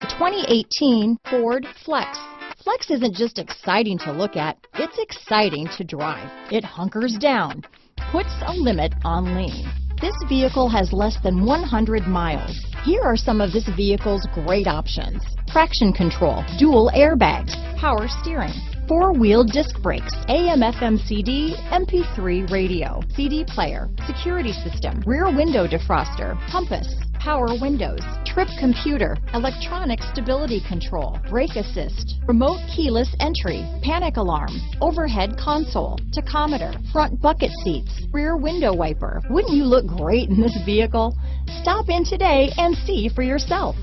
2018 Ford Flex. Flex isn't just exciting to look at, it's exciting to drive. It hunkers down, puts a limit on lean. This vehicle has less than 100 miles. Here are some of this vehicle's great options: traction control, dual airbags, power steering, four-wheel disc brakes, AM/FM CD, MP3 radio, CD player, security system, rear window defroster, compass, power windows, trip computer, electronic stability control, brake assist, remote keyless entry, panic alarm, overhead console, tachometer, front bucket seats, rear window wiper. Wouldn't you look great in this vehicle? Stop in today and see for yourself.